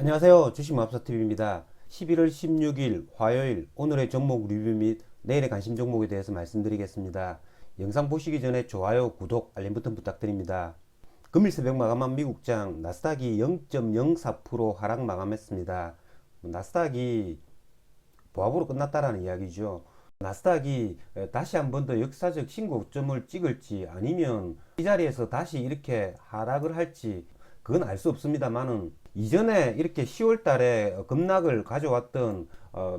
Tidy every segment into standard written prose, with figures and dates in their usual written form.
안녕하세요. 주식마법사TV입니다. 11월 16일 화요일 오늘의 종목 리뷰 및 내일의 관심 종목에 대해서 말씀드리겠습니다. 영상 보시기 전에 좋아요, 구독, 알림 버튼 부탁드립니다. 금일 새벽 마감한 미국장 나스닥이 0.04% 하락 마감했습니다. 나스닥이 보합으로 끝났다라는 이야기죠. 나스닥이 다시 한 번 더 역사적 신고점을 찍을지 아니면 이 자리에서 다시 이렇게 하락을 할지 그건 알 수 없습니다만은 이전에 이렇게 10월 달에 급락을 가져왔던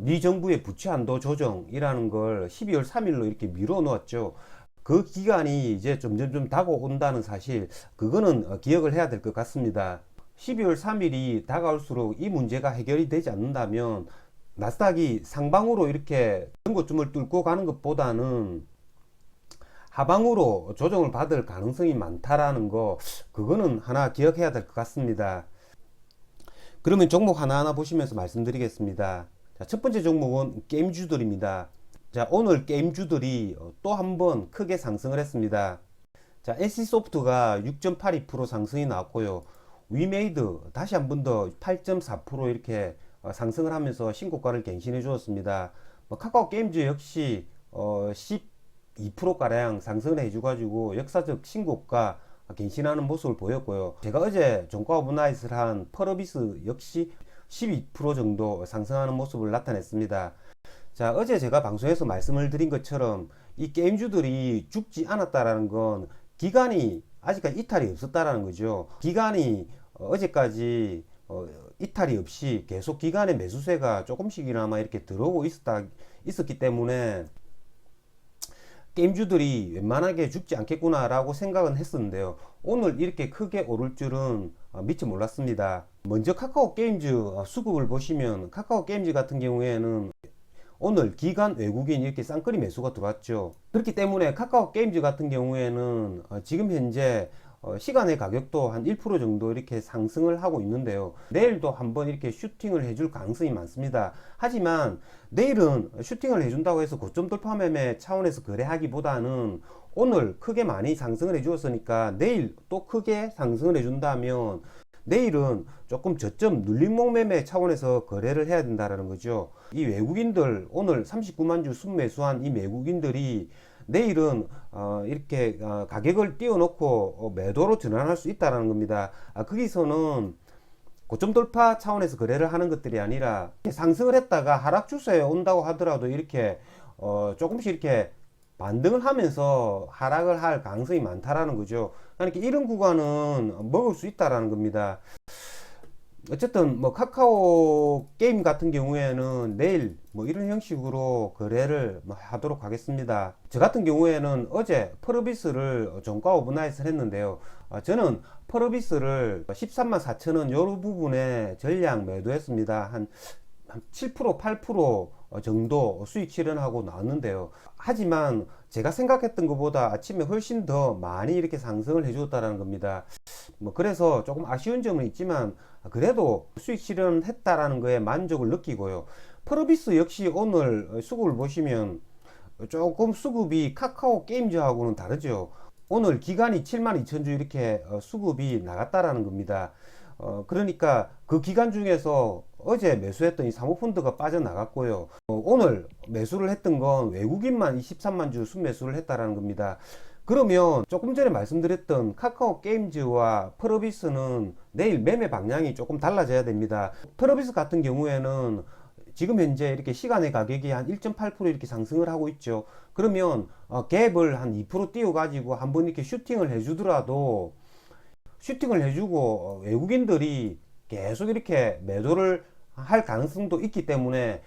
미 정부의 부채 한도 조정이라는 걸 12월 3일로 이렇게 미뤄 놓았죠. 그 기간이 이제 점점 다가온다는 사실, 그거는 기억을 해야 될 것 같습니다. 12월 3일이 다가올수록 이 문제가 해결이 되지 않는다면 나스닥이 상방으로 이렇게 전고점을 뚫고 가는 것보다는 하방으로 조정을 받을 가능성이 많다라는 거, 그거는 하나 기억해야 될 것 같습니다. 그러면 종목 하나하나 보시면서 말씀드리겠습니다. 자, 첫 번째 종목은 게임주들입니다. 자, 오늘 게임주들이 또 한 번 크게 상승을 했습니다. 자, NC소프트가 6.82% 상승이 나왔고요. 위메이드 다시 한 번 더 8.4% 이렇게 상승을 하면서 신고가를 갱신해 주었습니다. 카카오 게임즈 역시 12%가량 상승을 해줘가지고 역사적 신고가 갱신하는 모습을 보였고요. 제가 어제 종가 오버나잇을 한 펄어비스 역시 12% 정도 상승하는 모습을 나타냈습니다. 자, 어제 제가 방송에서 말씀을 드린 것처럼 이 게임주들이 죽지 않았다라는 건 기간이 아직까지 이탈이 없었다라는 거죠. 기간이 어제까지 이탈이 없이 계속 기간의 매수세가 조금씩이나마 이렇게 들어오고 있었기 때문에 게임주들이 웬만하게 죽지 않겠구나 라고 생각은 했었는데요, 오늘 이렇게 크게 오를 줄은 미처 몰랐습니다. 먼저 카카오 게임즈 수급을 보시면 카카오 게임즈 같은 경우에는 오늘 기관 외국인 이렇게 쌍끌이 매수가 들어왔죠. 그렇기 때문에 카카오 게임즈 같은 경우에는 지금 현재 시간의 가격도 한 1% 정도 이렇게 상승을 하고 있는데요, 내일도 한번 이렇게 슈팅을 해줄 가능성이 많습니다. 하지만 내일은 슈팅을 해준다고 해서 고점 돌파 매매 차원에서 거래하기보다는 오늘 크게 많이 상승을 해주었으니까 내일 또 크게 상승을 해준다면 내일은 조금 저점 눌림목 매매 차원에서 거래를 해야 된다는 거죠. 이 외국인들 오늘 39만 주 순매수한 이 외국인들이 내일은 이렇게 가격을 띄워놓고 매도로 전환할 수 있다는 겁니다. 거기서는 고점 돌파 차원에서 거래를 하는 것들이 아니라 상승을 했다가 하락 추세에 온다고 하더라도 이렇게 조금씩 이렇게 반등을 하면서 하락을 할 가능성이 많다라는 거죠. 그러니까 이런 구간은 먹을 수 있다라는 겁니다. 어쨌든 카카오 게임 같은 경우에는 내일 이런 형식으로 거래를 하도록 하겠습니다. 저 같은 경우에는 어제 펄어비스를 종가 오버나잇을 했는데요, 저는 펄어비스를 13만 4천원 요 부분에 전량 매도했습니다. 한 7% 8% 정도 수익 실현하고 나왔는데요, 하지만 제가 생각했던 것보다 아침에 훨씬 더 많이 이렇게 상승을 해주었다는 겁니다. 그래서 조금 아쉬운 점은 있지만 그래도 수익 실현했다라는 거에 만족을 느끼고요. 펄어비스 역시 오늘 수급을 보시면 조금 수급이 카카오 게임즈하고는 다르죠. 오늘 기간이 72,000주 이렇게 수급이 나갔다라는 겁니다. 그러니까 그 기간 중에서 어제 매수했던 이 사모펀드가 빠져나갔고요, 오늘 매수를 했던 건 외국인만 23만 주 순매수를 했다라는 겁니다. 그러면 조금 전에 말씀드렸던 카카오 게임즈와 펄어비스는 내일 매매 방향이 조금 달라져야 됩니다. 펄어비스 같은 경우에는 지금 현재 이렇게 시간의 가격이 한 1.8% 이렇게 상승을 하고 있죠. 그러면 갭을 한 2% 띄워 가지고 한번 이렇게 슈팅을 해주더라도 슈팅을 해주고 외국인들이 계속 이렇게 매도를 할 가능성도 있기 때문에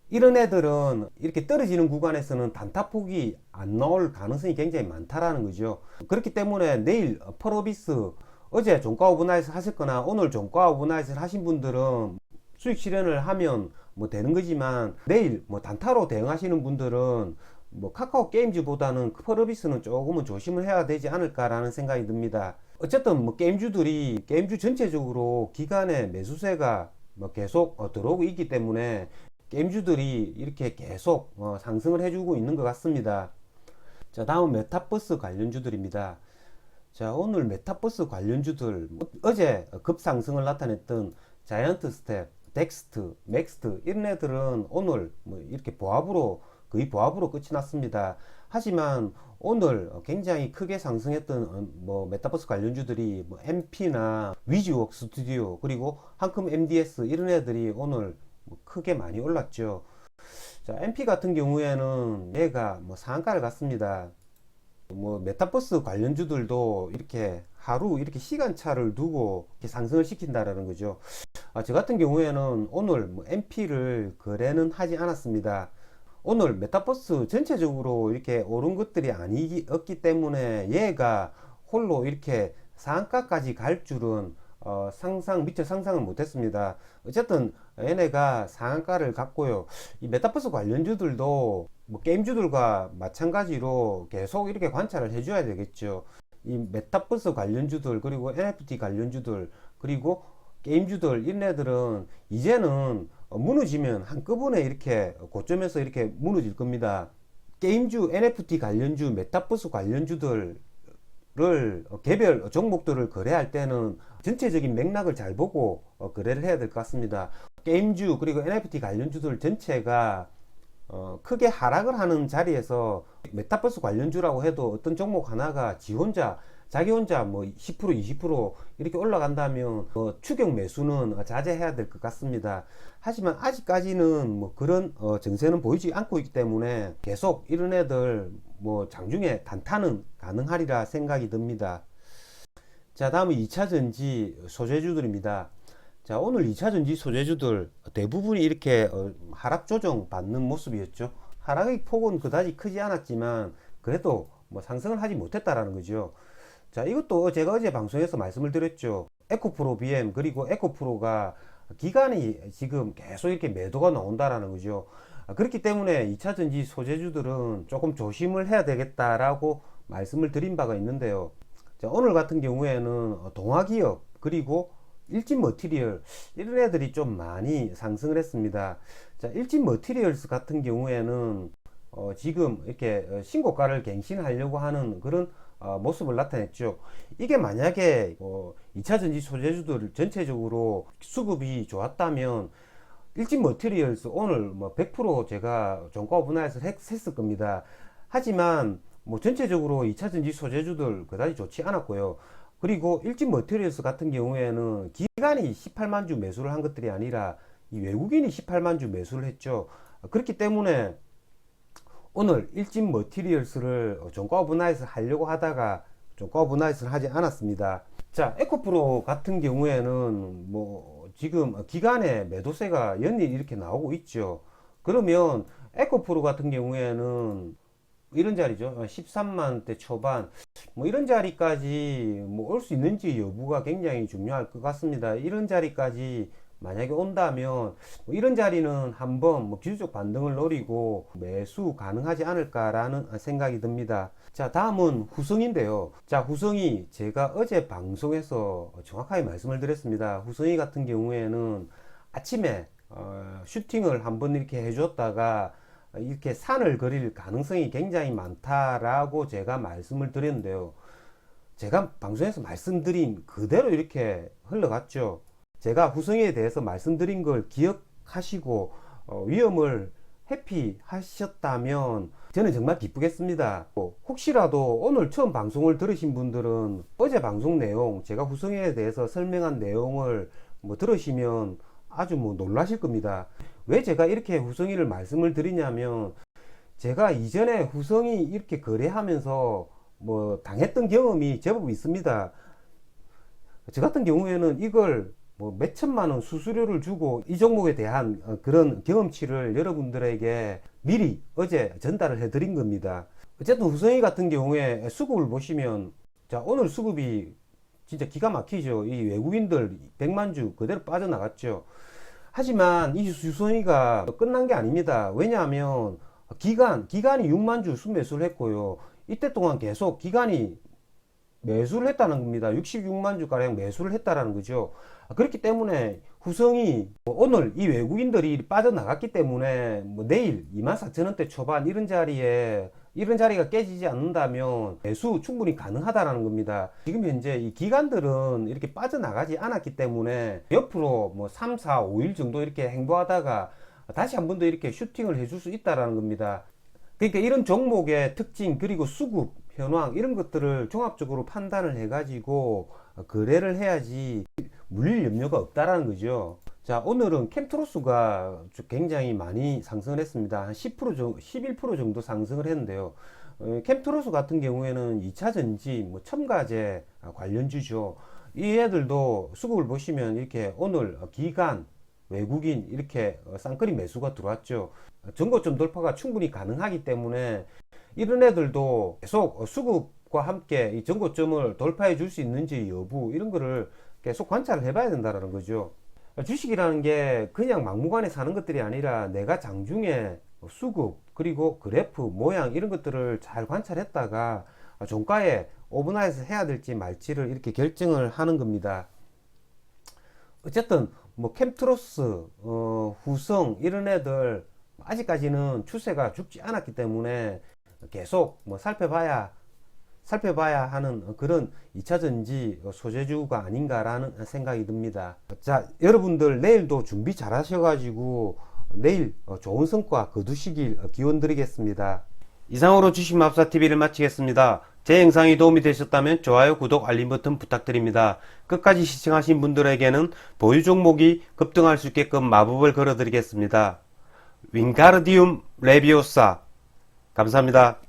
이런 애들은 이렇게 떨어지는 구간에서는 단타폭이 안 나올 가능성이 굉장히 많다라는 거죠. 그렇기 때문에 내일 펄어비스 어제 종가 오버나잇을 하셨거나 오늘 종가 오버나잇을 하신 분들은 수익 실현을 하면 되는 거지만 내일 단타로 대응하시는 분들은 카카오 게임즈보다는 펄어비스는 조금은 조심을 해야 되지 않을까라는 생각이 듭니다. 어쨌든 게임주들이 게임주 전체적으로 기간의 매수세가 계속 들어오고 있기 때문에 게임주들이 이렇게 계속 상승을 해주고 있는 것 같습니다. 자, 다음 메타버스 관련주들입니다. 자, 오늘 메타버스 관련주들 어제 급상승을 나타냈던 자이언트 스텝, 덱스트, 맥스트 이런 애들은 오늘 뭐 이렇게 보합으로 거의 보합으로 끝이 났습니다. 하지만 오늘 굉장히 크게 상승했던 뭐 메타버스 관련주들이 뭐 MP나 위즈웍 스튜디오 그리고 한큼 MDS 이런 애들이 오늘 뭐 크게 많이 올랐죠. 자, MP 같은 경우에는 얘가 뭐 상한가를 갔습니다. 뭐 메타버스 관련주들도 이렇게 하루 이렇게 시간차를 두고 이렇게 상승을 시킨다라는 거죠. 저 같은 경우에는 오늘 뭐 MP를 거래는 하지 않았습니다. 오늘 메타버스 전체적으로 이렇게 오른 것들이 없기 때문에 얘가 홀로 이렇게 상한가까지 갈 줄은 미처 상상을 못했습니다. 어쨌든 얘네가 상한가를 갔고요. 이 메타버스 관련주들도 뭐 게임주들과 마찬가지로 계속 이렇게 관찰을 해줘야 되겠죠. 이 메타버스 관련주들 그리고 NFT 관련주들 그리고 게임주들 이런 애들은 이제는 무너지면 한꺼번에 이렇게 고점에서 이렇게 무너질 겁니다. 게임주, NFT 관련주, 메타버스 관련주들을 개별 종목들을 거래할 때는 전체적인 맥락을 잘 보고 거래를 해야 될 것 같습니다. 게임주 그리고 NFT 관련주들 전체가 크게 하락을 하는 자리에서 메타버스 관련주라고 해도 어떤 종목 하나가 자기 혼자 뭐 10% 20% 이렇게 올라간다면 추격 매수는 자제해야 될 것 같습니다. 하지만 아직까지는 뭐 그런 정세는 보이지 않고 있기 때문에 계속 이런 애들 뭐 장중에 단타는 가능하리라 생각이 듭니다. 자, 다음은 2차전지 소재주들입니다. 자, 오늘 2차전지 소재주들 대부분이 이렇게 하락 조정 받는 모습이었죠. 하락의 폭은 그다지 크지 않았지만 그래도 뭐 상승을 하지 못했다라는 거죠. 자, 이것도 제가 어제 방송에서 말씀을 드렸죠. 에코프로 BM 그리고 에코프로가 기간이 지금 계속 이렇게 매도가 나온다라는 거죠. 그렇기 때문에 2차전지 소재주들은 조금 조심을 해야 되겠다라고 말씀을 드린 바가 있는데요. 자, 오늘 같은 경우에는 동아기업 그리고 일진머티리얼 이런 애들이 좀 많이 상승을 했습니다. 자, 일진머티리얼스 같은 경우에는 지금 이렇게 신고가를 갱신하려고 하는 그런 모습을 나타냈죠. 이게 만약에 2차전지 소재주들 전체적으로 수급이 좋았다면 일진머티리얼스 오늘 뭐 100% 제가 종가 오버나잇을 했을 겁니다. 하지만 뭐 전체적으로 2차전지 소재주들 그다지 좋지 않았고요. 그리고 일진머티리얼스 같은 경우에는 기관이 18만 주 매수를 한 것들이 아니라 이 외국인이 18만 주 매수를 했죠. 그렇기 때문에 오늘 일진머티리얼스를 종가 오버나잇을 하려고 하다가 종가 오버나잇을 하지 않았습니다. 자, 에코프로 같은 경우에는 뭐 지금 기간에 매도세가 연일 이렇게 나오고 있죠. 그러면 에코프로 같은 경우에는 이런 자리죠. 13만대 초반 뭐 이런 자리까지 뭐 올 수 있는지 여부가 굉장히 중요할 것 같습니다. 이런 자리까지 만약에 온다면 뭐 이런 자리는 한번 뭐 기술적 반등을 노리고 매수 가능하지 않을까라는 생각이 듭니다. 자, 다음은 후성인데요. 자, 후성이 제가 어제 방송에서 정확하게 말씀을 드렸습니다. 후성이 같은 경우에는 아침에 슈팅을 한번 이렇게 해줬다가 이렇게 산을 그릴 가능성이 굉장히 많다라고 제가 말씀을 드렸는데요. 제가 방송에서 말씀드린 그대로 이렇게 흘러갔죠. 제가 후성에 대해서 말씀드린 걸 기억하시고 위험을 회피하셨다면 저는 정말 기쁘겠습니다. 혹시라도 오늘 처음 방송을 들으신 분들은 어제 방송 내용, 제가 후성에 대해서 설명한 내용을 뭐 들으시면 아주 뭐 놀라실 겁니다. 왜 제가 이렇게 후성이를 말씀을 드리냐면 제가 이전에 후성이 이렇게 거래하면서 뭐 당했던 경험이 제법 있습니다. 저 같은 경우에는 이걸 뭐 몇천만 원 수수료를 주고 이 종목에 대한 그런 경험치를 여러분들에게 미리 어제 전달을 해 드린 겁니다. 어쨌든 후성이 같은 경우에 수급을 보시면 자, 오늘 수급이 진짜 기가 막히죠. 이 외국인들 100만 주 그대로 빠져나갔죠. 하지만 이 후성이가 끝난 게 아닙니다. 왜냐하면 기간이 6만 주 순매수를 했고요. 이때 동안 계속 기간이 매수를 했다는 겁니다. 66만 주가량 매수를 했다라는 거죠. 그렇기 때문에 후성이 오늘 이 외국인들이 빠져나갔기 때문에 뭐 내일 24,000원대 초반 이런 자리에 이런 자리가 깨지지 않는다면 매수 충분히 가능하다라는 겁니다. 지금 현재 이 기관들은 이렇게 빠져나가지 않았기 때문에 옆으로 뭐 3, 4, 5일 정도 이렇게 행보하다가 다시 한 번 더 이렇게 슈팅을 해줄 수 있다라는 겁니다. 그러니까 이런 종목의 특징 그리고 수급 현황 이런 것들을 종합적으로 판단을 해가지고 거래를 해야지 물릴 염려가 없다라는 거죠. 자, 오늘은 캠트로스가 굉장히 많이 상승을 했습니다. 한 10% 정도, 11% 정도 상승을 했는데요. 캠트로스 같은 경우에는 2차 전지, 뭐 첨가제 관련주죠. 이 애들도 수급을 보시면 이렇게 오늘 기관, 외국인 이렇게 쌍끌이 매수가 들어왔죠. 전고점 돌파가 충분히 가능하기 때문에 이런 애들도 계속 수급과 함께 이 전고점을 돌파해 줄 수 있는지 여부 이런 거를 계속 관찰을 해봐야 된다는 거죠. 주식이라는 게 그냥 막무가내 사는 것들이 아니라 내가 장중에 수급 그리고 그래프 모양 이런 것들을 잘 관찰했다가 종가에 오버나잇을 해야 될지 말지를 이렇게 결정을 하는 겁니다. 어쨌든 뭐 캠트로스, 후성 이런 애들 아직까지는 추세가 죽지 않았기 때문에 계속 뭐 살펴봐야 하는 그런 2차전지 소재주가 아닌가라는 생각이 듭니다. 자, 여러분들 내일도 준비 잘 하셔가지고 내일 좋은 성과 거두시길 기원 드리겠습니다. 이상으로 주식마법사TV를 마치겠습니다. 제 영상이 도움이 되셨다면 좋아요, 구독, 알림 버튼 부탁드립니다. 끝까지 시청하신 분들에게는 보유 종목이 급등할 수 있게끔 마법을 걸어드리겠습니다. 윙가르디움 레비오사 감사합니다.